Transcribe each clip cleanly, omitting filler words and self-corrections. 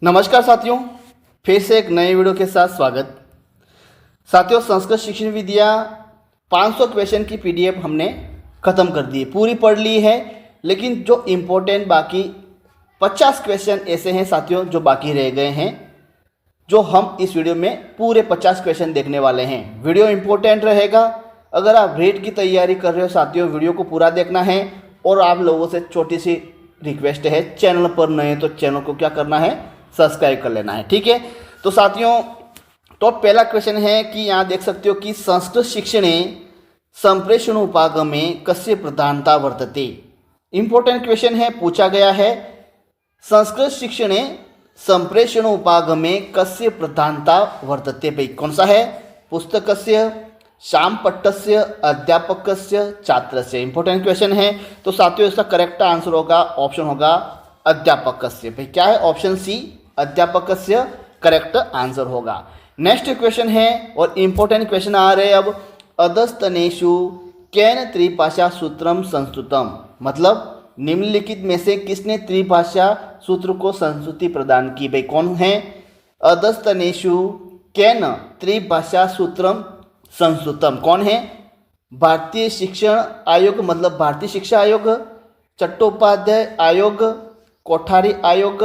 नमस्कार साथियों, फिर से एक नए वीडियो के साथ स्वागत। साथियों, संस्कृत शिक्षण विद्या 500 क्वेश्चन की पीडीएफ हमने ख़त्म कर दी, पूरी पढ़ ली है। लेकिन जो इम्पोर्टेंट बाकी 50 क्वेश्चन ऐसे हैं साथियों जो बाकी रह गए हैं, जो हम इस वीडियो में पूरे 50 क्वेश्चन देखने वाले हैं। वीडियो इम्पोर्टेंट रहेगा। अगर आप रेट की तैयारी कर रहे हो साथियों, वीडियो को पूरा देखना है। और आप लोगों से छोटी सी रिक्वेस्ट है, चैनल पर नए तो चैनल को क्या करना है, सब्सक्राइब कर लेना है, ठीक है। तो साथियों, तो पहला क्वेश्चन है कि यहाँ देख सकते हो कि संस्कृत शिक्षणे संप्रेषण उपागमे कस्य प्रधानता वर्तते। इंपॉर्टेंट क्वेश्चन है, पूछा गया है संस्कृत शिक्षणे संप्रेषण उपागमे कस्य प्रधानता वर्तते। भाई कौन सा है, पुस्तकस्य, शामपट्टस्य, अध्यापकस्य, छात्रस्य। इंपॉर्टेंट क्वेश्चन है। तो साथियों, इसका करेक्ट आंसर होगा, ऑप्शन होगा अध्यापकस्य। भाई क्या है, ऑप्शन सी अध्यापकस्य करेक्ट आंसर होगा। नेक्स्ट क्वेश्चन है और इंपॉर्टेंट क्वेश्चन आ रहे हैं अब, अधस्तनेषु केन त्रिभाषा सूत्रम संस्तुतम। मतलब निम्नलिखित में से किसने त्रिभाषा सूत्र को संस्तुति प्रदान की। भाई कौन है, अधस्तनेषु केन त्रिभाषा सूत्रम संस्तुतम, कौन है, भारतीय शिक्षण आयोग, मतलब भारतीय शिक्षा आयोग, चट्टोपाध्याय आयोग, कोठारी आयोग,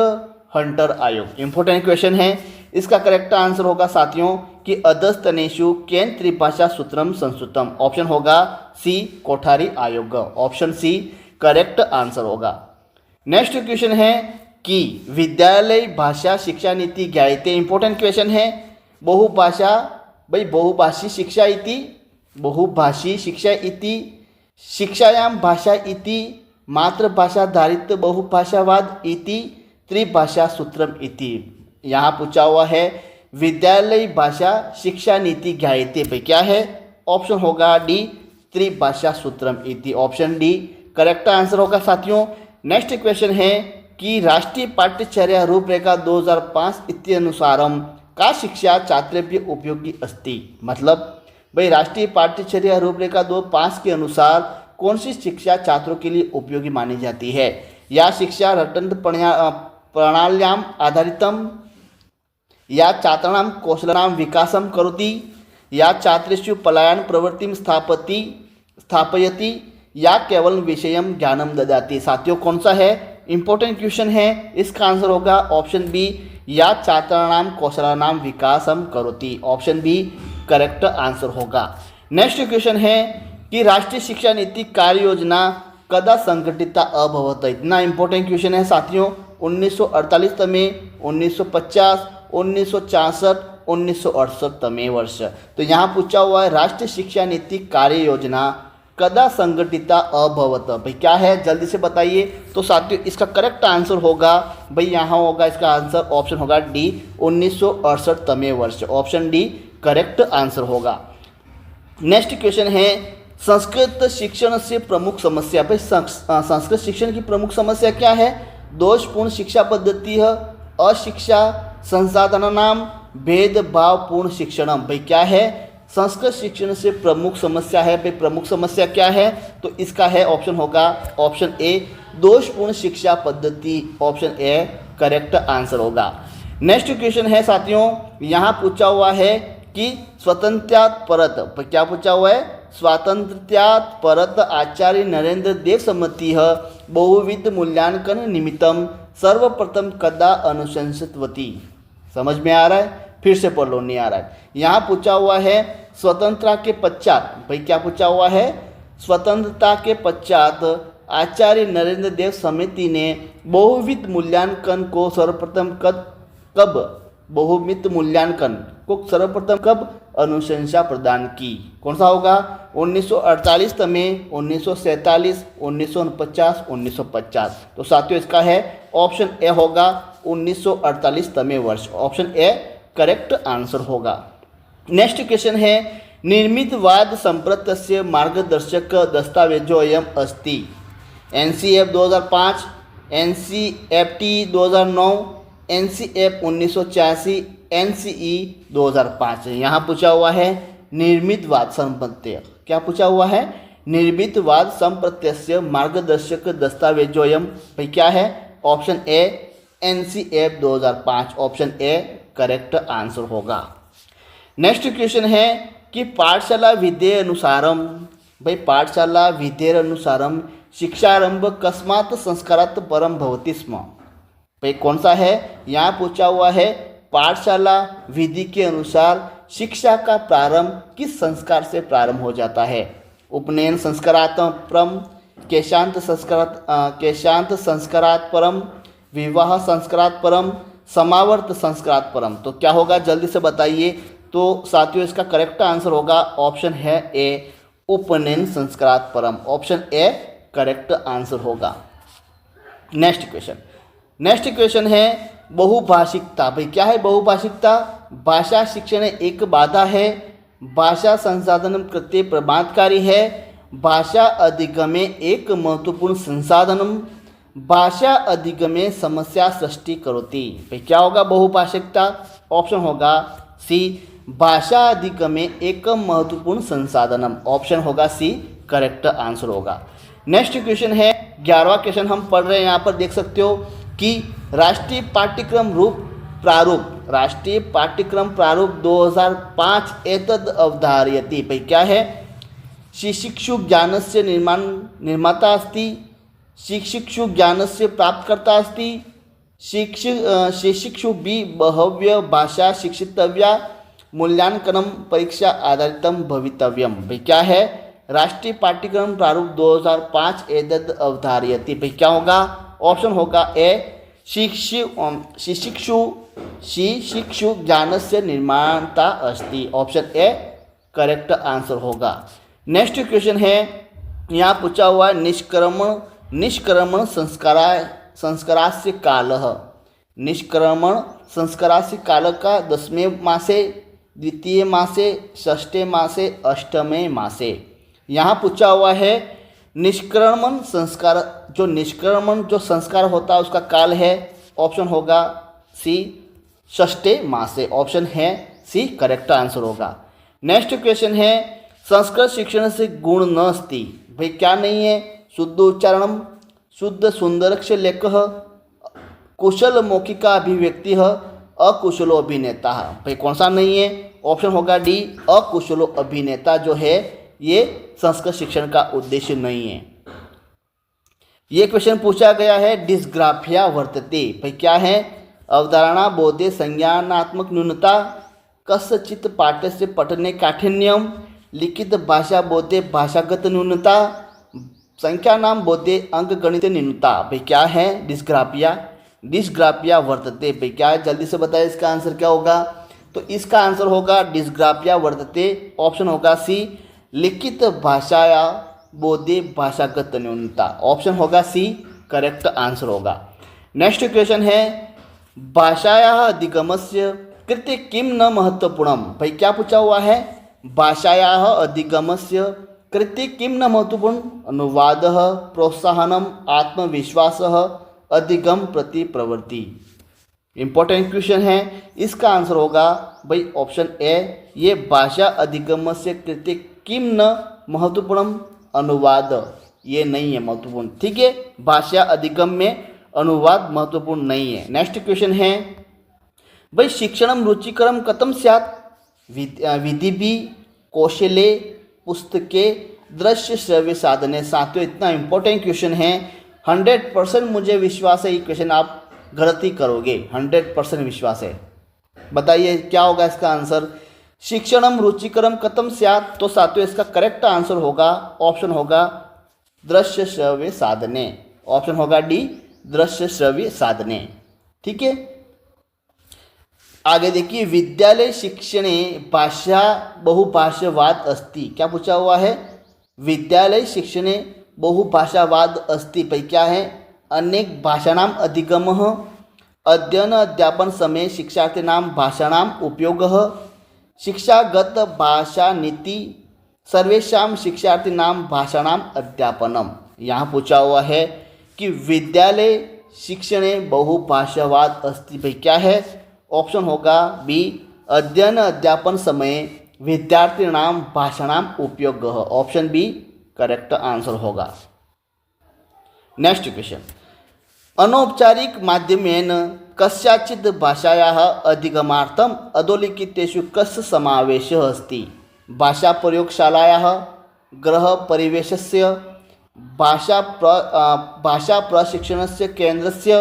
हंटर आयोग। इंपॉर्टेंट क्वेश्चन है। इसका करेक्ट आंसर होगा साथियों कि अधस्तनेषु केन त्रिभाषा सूत्रम संस्तुतम। ऑप्शन होगा सी, कोठारी आयोग। ऑप्शन सी करेक्ट आंसर होगा। नेक्स्ट क्वेश्चन है कि विद्यालय भाषा शिक्षा नीति ज्ञायते। इंपॉर्टेंट क्वेश्चन है। बहुभाषा, भाई बहुभाषी शिक्षा इति, बहुभाषी शिक्षा इति, शिक्षायाम भाषा इति, मातृभाषाधारित बहुभाषावाद इति, त्रिभाषा सूत्रम इति। यहाँ पूछा हुआ है विद्यालय भाषा शिक्षा नीति ज्ञायते। भाई क्या है, ऑप्शन होगा डी, त्रिभाषा सूत्रम इति। ऑप्शन डी करेक्ट आंसर होगा साथियों। नेक्स्ट क्वेश्चन है कि राष्ट्रीय पाठ्यचर्या रूपरेखा 2005 इत्यनुसारम का शिक्षा छात्रेभ्य उपयोगी अस्ति। मतलब भाई राष्ट्रीय पाठ्यचर्या रूपरेखा 2005 के अनुसार कौन सी शिक्षा छात्रों के लिए उपयोगी मानी जाती है। या शिक्षा रटंत प्रणाल्याम आधारितम, या छात्राणां कौशलानां विकासम करोति, या छात्रेषु पलायन प्रवृत्तिं स्थापयति, या केवल विषयम ज्ञानम ददाति। साथियों कौन सा है, इंपॉर्टेंट क्वेश्चन है। इसका आंसर होगा ऑप्शन बी, या छात्राणां कौशलानां विकासम करोति। ऑप्शन बी करेक्ट आंसर होगा। नेक्स्ट क्वेश्चन है कि राष्ट्रीय शिक्षा नीति कार्य योजना कदा संगठिता अभवत। इतना इंपॉर्टेंट क्वेश्चन है साथियों। 1948 में, 1950, 1966, 1968 में वर्ष। तो यहाँ पूछा हुआ है राष्ट्रीय शिक्षा नीति कार्य योजना कदा संगठिता अभवत। भाई क्या है, जल्दी से बताइए। तो साथियों इसका करेक्ट आंसर होगा, भाई यहाँ होगा इसका आंसर, ऑप्शन होगा डी, 1968 वर्ष। ऑप्शन डी करेक्ट आंसर होगा। नेक्स्ट क्वेश्चन है संस्कृत शिक्षण से प्रमुख समस्या। भाई संस्कृत शिक्षण की प्रमुख समस्या क्या है, दोषपूर्ण शिक्षा पद्धति है, अशिक्षा, संसाधनानां भेदभावपूर्ण शिक्षणम। भाई क्या है, संस्कृत शिक्षण से प्रमुख समस्या है। भाई प्रमुख समस्या क्या है, तो इसका है ऑप्शन होगा ऑप्शन ए, दोषपूर्ण शिक्षा पद्धति। ऑप्शन ए करेक्ट आंसर होगा। नेक्स्ट क्वेश्चन है साथियों, यहाँ पूछा हुआ है कि स्वतंत्रत्यात् परत। क्या पूछा हुआ है, स्वातंत्र्यात् परत आचार्य नरेंद्र देव सम्मति बहुविध मूल्यांकन निमित्तम सर्वप्रथम कदा अनुशंसितवती। समझ में आ रहा है, फिर से पढ़ लो, नहीं आ रहा है। यहाँ पूछा हुआ है स्वतंत्रता के पश्चात। भाई क्या पूछा हुआ है, स्वतंत्रता के पश्चात आचार्य नरेंद्र देव समिति ने बहुविध मूल्यांकन को सर्वप्रथम कब बहुविध मूल्यांकन को सर्वप्रथम कब अनुशंसा प्रदान की। कौन सा होगा, 1948 में, 1947, 1949, 1950। तो साथियों इसका है ऑप्शन ए होगा 1948 वर्ष। ऑप्शन ए करेक्ट आंसर होगा। नेक्स्ट क्वेश्चन है निर्मितवाद संप्रत्यस्य मार्गदर्शक दस्तावेजोयम अस्ति। NCF 2005, एनसीएफटी 2009, NCF 1986, NCE 2005। यहाँ पूछा हुआ है निर्मितवाद संप्रत्यय। क्या पूछा हुआ है, निर्मितवाद संप्रत्यस्य मार्गदर्शक दस्तावेजोयम। भाई क्या है, option A NCF 2005 option A correct answer होगा। नेक्स्ट क्वेश्चन है कि पाठशाला विधेय अनुसारम, भाई पाठशाला विधेय अनुसारम शिक्षारंभ कस्मात् संस्कारात् परम भवति स्म। भाई कौन सा है, यहाँ पूछा हुआ है पाठशाला विधि के अनुसार शिक्षा का प्रारंभ किस संस्कार से प्रारंभ हो जाता है। उपनयन संस्कारात् परम, केशांत संस्कारात् परम, विवाह संस्कारात् परम, समावर्त संस्कारात् परम। तो क्या होगा जल्दी से बताइए। तो साथियों इसका करेक्ट आंसर होगा ऑप्शन है ए उपनयन संस्कारात् परम। ऑप्शन ए करेक्ट आंसर होगा। नेक्स्ट क्वेश्चन है बहुभाषिकता। भाई क्या है बहुभाषिकता। भाषा शिक्षण एक बाधा है, भाषा संसाधन कृते प्रमादकारी है, भाषा अधिगमे एक महत्वपूर्ण संसाधनम, भाषा अधिगमे समस्या सृष्टि करोति। भाई क्या होगा बहुभाषिकता। ऑप्शन होगा सी भाषा अधिगमे एक महत्वपूर्ण संसाधनम। ऑप्शन होगा सी करेक्ट आंसर होगा। नेक्स्ट क्वेश्चन है 11वां क्वेश्चन हम पढ़ रहे हैं। यहाँ पर देख सकते हो कि राष्ट्रीय पाठ्यक्रम प्रारूप 2005 एतद अवधारयति। भाई क्या है, शिक्षिक्षु ज्ञानस्य निर्माता अस्ति, शिक्षिक्षु ज्ञानस्य प्राप्तकर्ता अस्ति, शिक्षिक्षु भी बहव्य भाषा शिक्षितव्या, मूल्यांकनम परीक्षा आधारितम भवितव्यम। भाई क्या है, राष्ट्रीय पाठ्यक्रम प्रारूप 2005 एतद अवधारयति। भाई क्या होगा, ऑप्शन होगा ए शिक्षिक्षु ज्ञानस्य निर्माता अस्ति। ऑप्शन ए करेक्ट आंसर होगा। नेक्स्ट क्वेश्चन है यहाँ पूछा हुआ है निष्क्रमण संस्कारास्य कालः। निष्क्रमण संस्कारास्य काल का 10वें मासे, द्वितीय मासे, षष्ठे मासे, अष्टमे मासे। यहाँ पूछा हुआ है निष्क्रमण जो संस्कार होता है उसका काल है। ऑप्शन होगा सी षष्ठे मासे। ऑप्शन है सी करेक्ट आंसर होगा। नेक्स्ट क्वेश्चन है संस्कृत शिक्षण से गुण न अस्ति। भाई क्या नहीं है, शुद्ध उच्चारणम, शुद्ध सुंदरक्ष लेखः, कुशल मौखिका अभिव्यक्ति, अकुशलो अभिनेता। भाई कौन सा नहीं है, ऑप्शन होगा डी अकुशलो अभिनेता जो है ये संस्कृत शिक्षण का उद्देश्य नहीं है। ये क्वेश्चन पूछा गया है डिस्ग्राफिया वर्तते। भाई क्या है, अवधारणा बोधे संज्ञानात्मक न्यूनता, कस्यचित् पाठ्यस्य पठने काठिन्यम, लिखित भाषा बोधे भाषागत न्यूनता, संख्यानाम बोधे अंकगणित न्यूनता। भाई क्या है डिस्ग्राफिया वर्तते। भाई क्या है जल्दी से बताइए इसका आंसर क्या होगा। तो इसका आंसर होगा डिस्ग्राफिया वर्तते। ऑप्शन होगा सी लिखित भाषाया बोधे भाषागत न्यूनता। ऑप्शन होगा सी करेक्ट आंसर होगा। नेक्स्ट क्वेश्चन है भाषायाः अधिगमस्य कृते किम न महत्वपूर्णम। भाई क्या पूछा हुआ है, भाषायाः अधिगमस्य कृते किम न महत्वपूर्ण, अनुवादः, प्रोत्साहनम, आत्मविश्वासः, अधिगम प्रति प्रवृत्ति। इंपॉर्टेंट क्वेश्चन है, इसका आंसर होगा भाई ऑप्शन ए ये भाषा अधिगमस्य कृते किम न महत्वपूर्णम, अनुवाद ये नहीं है महत्वपूर्ण। ठीक है, भाषा अधिगम में अनुवाद महत्वपूर्ण नहीं है। नेक्स्ट क्वेश्चन है भाई शिक्षणम रुचिकरम कथम स्यात्, विधि भी कौशले पुस्तके दृश्य श्रव्य साधने। साथियों इतना इंपॉर्टेंट क्वेश्चन है, 100% मुझे विश्वास है ये क्वेश्चन आप गलती करोगे, 100% विश्वास है। बताइए क्या होगा इसका आंसर। शिक्षणम रुचिकरम कथम स्यात्, तो साथियों इसका करेक्ट आंसर होगा ऑप्शन होगा दृश्य श्रव्य साधने। ऑप्शन होगा डी दृश्य श्रव्य साधने। ठीक है, आगे देखिए विद्यालय शिक्षणे भाषा बहुभाषावाद अस्ति। क्या पूछा हुआ है, विद्यालय शिक्षणे बहुभाषावाद अस्ति। भाई क्या है, अनेक भाषाणाम अधिगमः, अध्ययन अध्यापन समय शिक्षार्थीनाम भाषाणाम उपयोगः, शिक्षागत भाषा नीति, सर्वेषां शिक्षार्थीनाम भाषाणाम अध्यापनम। यहाँ पूछा हुआ है कि विद्यालय शिक्षणे बहुभाषावाद अस्ति। भाई क्या है, ऑप्शन होगा बी अध्ययन अध्यापन समय विद्यार्थीनाम भाषाणाम उपयोगः। ऑप्शन बी करेक्ट आंसर होगा। नेक्स्ट क्वेश्चन अनौपचारिक माध्यमेन कस्याचित् भाषायाः अधिगमार्थम् अधोलिखितेषु कस्य समावेशः अस्ति? भाषाप्रयोगशालायाः, गृहपरिवेशस्य, भाषाप्रशिक्षणस्य केंद्रस्य,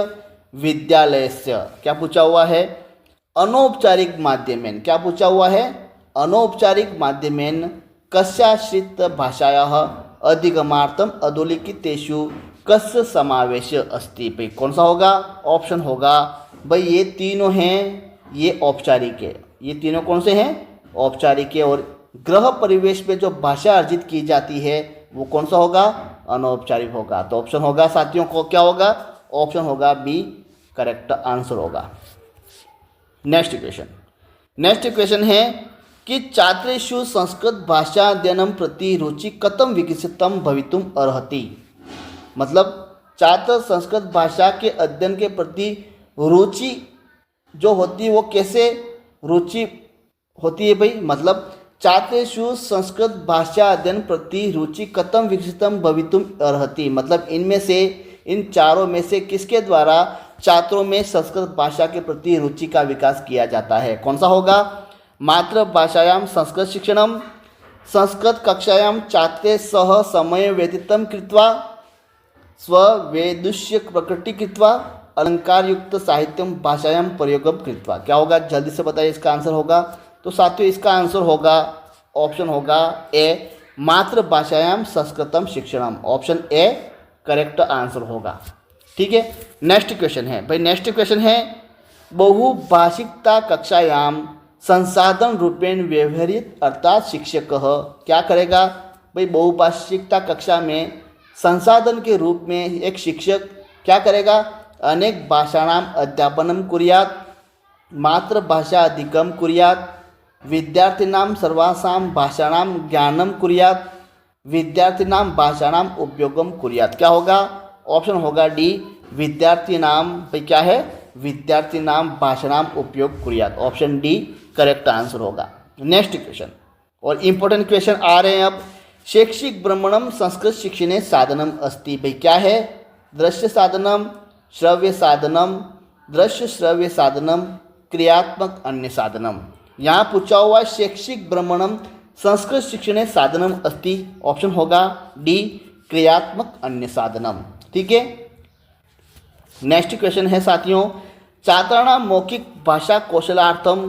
विद्यालयस्य। क्या पूछा हुआ है? अनौपचारिक माध्यमेन। क्या पूछा हुआ है? अनौपचारिक माध्यमेन कस्याचित् भाषायाः अधिगमार्थम् अधोलिखितेषु कस्य समावेश अस्ति? भाई कौन सा होगा? ऑप्शन होगा भाई ये तीनों हैं, ये औपचारिक है। ये तीनों कौन से हैं? औपचारिक है। और गृह परिवेश में जो भाषा अर्जित की जाती है वो कौन सा होगा? अनौपचारिक होगा। तो ऑप्शन होगा साथियों को क्या होगा? ऑप्शन होगा बी करेक्ट आंसर होगा। नेक्स्ट क्वेश्चन है कि छात्रेषु संस्कृत भाषा अध्ययनं प्रति रुचि कथं विकसितं भवितुम् अर्हति? मतलब छात्र संस्कृत भाषा के अध्ययन के प्रति रुचि जो होती है वो कैसे रुचि होती है भाई? मतलब छात्रेषु संस्कृत भाषा अध्ययन प्रति रुचि कथं विकसितं भवितुम् अर्हति, मतलब इनमें से, इन चारों में से किसके द्वारा छात्रों में संस्कृत भाषा के प्रति रुचि का विकास किया जाता है? कौन सा होगा? मातृभाषायां संस्कृत शिक्षणं, संस्कृत कक्षायां छात्रे सह समय व्यतीतं कृत्वा, स्ववेदुष्य प्रकृति कृत्वा, अलंकार युक्त साहित्यम भाषायां प्रयोगम कृत्वा। क्या होगा? जल्दी से बताइए इसका आंसर होगा। तो साथियों इसका आंसर होगा, ऑप्शन होगा ए मातृभाषायां संस्कृतम शिक्षणम। ऑप्शन ए करेक्ट आंसर होगा। ठीक है। नेक्स्ट क्वेश्चन है भाई, नेक्स्ट क्वेश्चन है बहुभाषिकता कक्षायां संसाधन रूपेण व्यवहरित अर्थात शिक्षक क्या करेगा? भाई बहुभाषिकता कक्षा में संसाधन के रूप में एक शिक्षक क्या करेगा? अनेक भाषाणाम अध्यापनम कुर्यात्, मातृभाषा अधिकम कुर्यात्, विद्यार्थिनां सर्वासां भाषाणां ज्ञानम कुर्यात्, विद्यार्थिनां भाषाणां उपयोगम कुर्यात्। क्या होगा? ऑप्शन होगा डी विद्यार्थिनां। भाई क्या है? विद्यार्थिनां भाषाणां उपयोग कुर्यात्। ऑप्शन डी करेक्ट आंसर होगा। नेक्स्ट क्वेश्चन और इम्पोर्टेंट क्वेश्चन आ रहे हैं अब। शैक्षिक भ्रमणम संस्कृत शिक्षणे साधनम अस्ति। भाई क्या है? दृश्य साधनम, श्रव्य साधनम, दृश्य श्रव्य साधनम, क्रियात्मक अन्य साधनम। यहाँ पूछा हुआ शैक्षिक भ्रमणम संस्कृत शिक्षणे साधनम अस्ति। ऑप्शन होगा डी क्रियात्मक अन्य साधनम। ठीक है। नेक्स्ट क्वेश्चन है साथियों, छात्राणां मौखिक भाषा कौशलार्थम।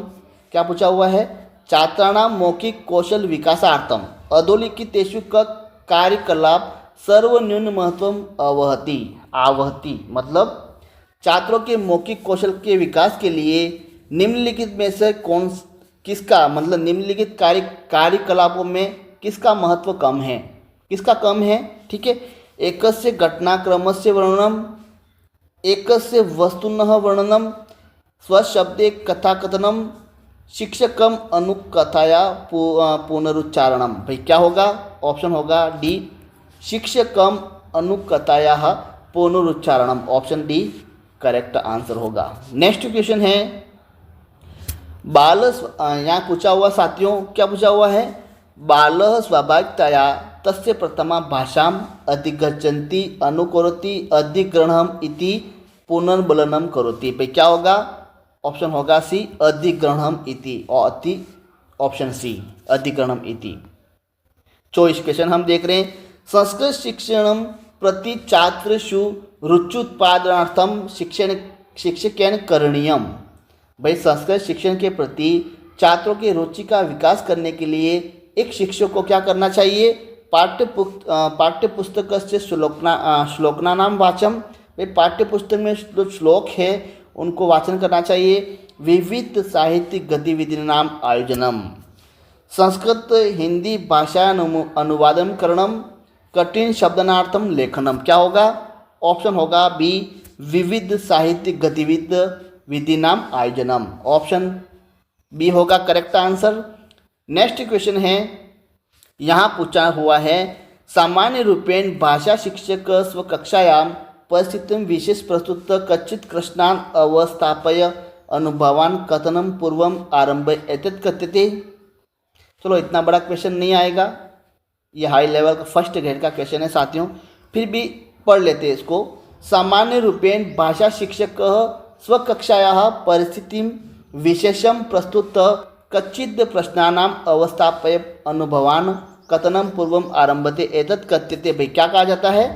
क्या पूछा हुआ है? छात्राणां मौखिक कौशल विकासार्थम अधोलिखितेषु कार्यकलाप सर्वन्यून महत्वम आवहति। मतलब छात्रों के मौखिक कौशल के विकास के लिए निम्नलिखित में से किसका, मतलब निम्नलिखित कार्यकलापों में किसका महत्व कम है? किसका कम है? ठीक है। एकस्य घटनाक्रमस्य वर्णनम, एकस्य वस्तुनः वर्णनम, स्वशब्दे कथाकथनम, शिक्षकम अनुकथाया पुनरुच्चारणम। भाई क्या होगा? ऑप्शन होगा डी शिक्षकम अनुकथाया पुनरुच्चारणम। ऑप्शन डी करेक्ट आंसर होगा। नेक्स्ट क्वेश्चन है यहाँ पूछा हुआ साथियों, क्या पूछा हुआ है? बालः स्वाभाविकतया तस्य प्रथमा भाषाम अधिगच्छन्ति अनुकरोति अधिग्रहणम इति पुनर्बलनम करोति। भाई क्या होगा? ऑप्शन होगा सी अधिग्रहणम इति, और ऑप्शन सी अधिग्रहणम इति। 24 क्वेश्चन हम देख रहे हैं। संस्कृत शिक्षणम प्रति छात्रेषु रुच्युत्पादनार्थम शिक्षकेन करणीयम। भाई संस्कृत शिक्षण के प्रति छात्रों की रुचि का विकास करने के लिए एक शिक्षक को क्या करना चाहिए? पाठ्यपुस्तक से श्लोकना नाम वाचम। भाई पाठ्यपुस्तक में जो श्लोक है उनको वाचन करना चाहिए। विविध साहित्यिक गतिविधि नाम आयोजनम, संस्कृत हिंदी भाषा अनुवादन करणम, कठिन शब्दनार्थम लेखनम। क्या होगा? ऑप्शन होगा बी विविध साहित्यिक गतिविधि नाम आयोजनम। ऑप्शन बी होगा करेक्ट आंसर। नेक्स्ट क्वेश्चन है, यहाँ पूछा हुआ है सामान्य रूपेण भाषा शिक्षक स्वकक्षायां परिस्थितिं विशेष प्रस्तुत कच्चित् कृष्णान् अवस्थापय अनुभवान् कथनं पूर्वम आरंभ एतत् कथ्यते। चलो इतना बड़ा क्वेश्चन नहीं आएगा, ये हाई लेवल का फर्स्ट ग्रेड का क्वेश्चन है साथियों, फिर भी पढ़ लेते हैं इसको। सामान्य रूपेण भाषा शिक्षकः स्वकक्षायाः परिस्थितिं विशेषं प्रस्तुतः कच्चित् प्रश्नानाम् अवस्थापय अनुभवान् कथनं पूर्वम आरंभते एतत् कथ्यते। भाई क्या कहा जाता है?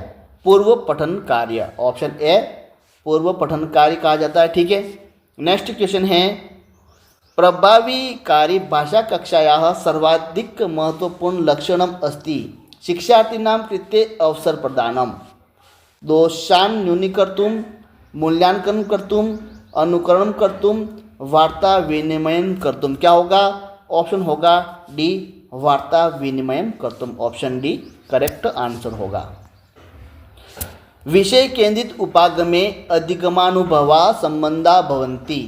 पूर्व पठन कार्य। ऑप्शन ए पूर्व पठन कार्य कहा जाता है। ठीक है, नेक्स्ट क्वेश्चन है प्रभावीकारी भाषा कक्षायाः सर्वाधिक महत्वपूर्ण लक्षणम् अस्ति शिक्षार्थीनां कृते अवसर प्रदानम् दोषान् न्यूनीकर्तुं मूल्यांकन कर्तुं अनुकरण कर्तुं वार्ता विनिमयं कर्तुं। क्या होगा? ऑप्शन होगा डी वार्ता विनिमयं कर्तुं। ऑप्शन डी करेक्ट आंसर होगा। विषय केंद्रित उपागमे अधिगमानुभवा संबंधा भवन्ति।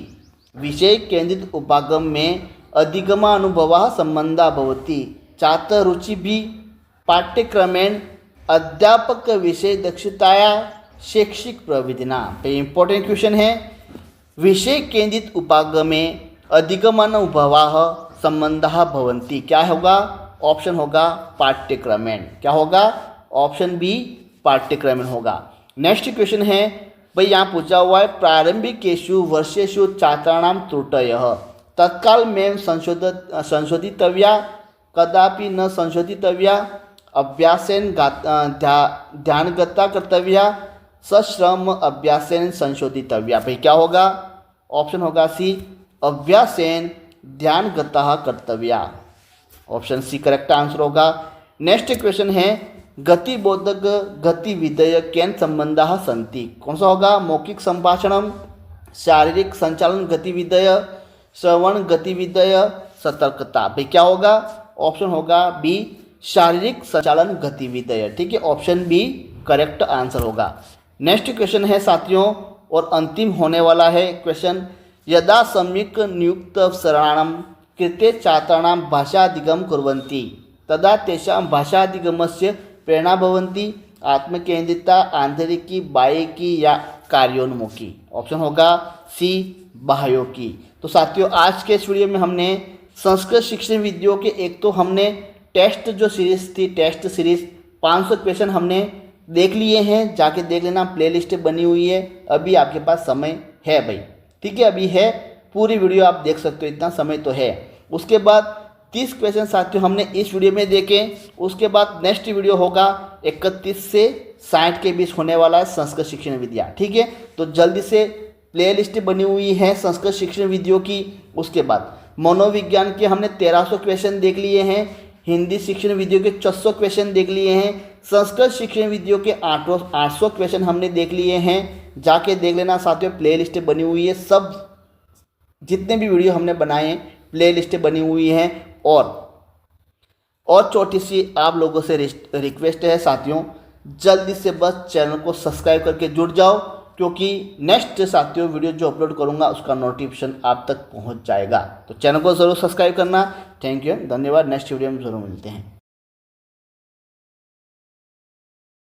विषय केंद्रित उपागम में अधिगमानुभवा संबंधा भवति। छात्र रुचि भी पाठ्यक्रमेण अध्यापक विषय दक्षताया शैक्षिक प्रविधिना। पे इंपॉर्टेंट क्वेश्चन है। विषय केंद्रित उपागमे अधिगमानुभवाः संबंधाः भवन्ति। क्या होगा? ऑप्शन होगा पाठ्यक्रमेण। क्या होगा? ऑप्शन बी पाठ्यक्रमेण होगा। नेक्स्ट क्वेश्चन है भाई यहाँ पूछा हुआ है प्रारंभिकेषु वर्षेषु छात्राणां त्रुटयः तत्काल में संशोधितव्या कदापि न संशोधितव्या अभ्यासेन ध्यानगता कर्तव्या सश्रम अभ्यासेन संशोधितव्या। भाई क्या होगा? ऑप्शन होगा सी अभ्यासेन ध्यानगता कर्तव्या। ऑप्शन सी करेक्ट आंसर होगा। नेक्स्ट क्वेश्चन है गतिबोधक गतिविधय केन संबंधाः सन्ति। कौन सा होगा? मौखिक संभाषण, शारीरिक संचालन गतिविधय, श्रवण गतिविधय, सतर्कता। भाई क्या होगा? ऑप्शन होगा बी शारीरिक संचालन गतिविधय। ठीक है, ऑप्शन बी करेक्ट आंसर होगा। नेक्स्ट क्वेश्चन है साथियों और अंतिम होने वाला है क्वेश्चन यदा सम्यक् नियुक्त अवसराणां कृते छात्राणां भाषाधिगमं कुर्वन्ति तदा तेषां भाषाधिगमस्य प्रेरणा भवन्ति आत्मकेंद्रिता, आंतरिकी, बाह्यिकी या कार्योन्मुखी। ऑप्शन होगा सी बाह्योकी। तो साथियों आज के इस वीडियो में हमने संस्कृत शिक्षण वीडियो के एक तो हमने टेस्ट जो सीरीज थी टेस्ट सीरीज 500 क्वेश्चन हमने देख लिए हैं। जाके देख लेना, प्लेलिस्ट बनी हुई है। अभी आपके पास समय है भाई। ठीक है, अभी है, पूरी वीडियो आप देख सकते हो, इतना समय तो है। उसके बाद 30 क्वेश्चन साथियों हमने इस वीडियो में देखे। उसके बाद नेक्स्ट वीडियो होगा 31 से 60 के बीच होने वाला है संस्कृत शिक्षण विद्या। ठीक है, तो जल्दी से प्लेलिस्ट बनी हुई है संस्कृत शिक्षण वीडियो की। उसके बाद मनोविज्ञान के हमने 1300 क्वेश्चन देख लिए हैं। हिंदी शिक्षण वीडियो के 600 क्वेश्चन देख लिए हैं। संस्कृत शिक्षण वीडियो के 800 क्वेश्चन हमने देख लिए हैं। जाके देख लेना साथियों, प्लेलिस्ट बनी हुई है। सब जितने भी वीडियो हमने बनाए हैं प्ले लिस्ट बनी हुई हैं। और छोटी सी आप लोगों से रिक्वेस्ट है साथियों, जल्दी से बस चैनल को सब्सक्राइब करके जुड़ जाओ, क्योंकि नेक्स्ट साथियों वीडियो जो अपलोड करूंगा उसका नोटिफिकेशन आप तक पहुंच जाएगा। तो चैनल को ज़रूर सब्सक्राइब करना। थैंक यू, धन्यवाद। नेक्स्ट वीडियो में ज़रूर मिलते हैं।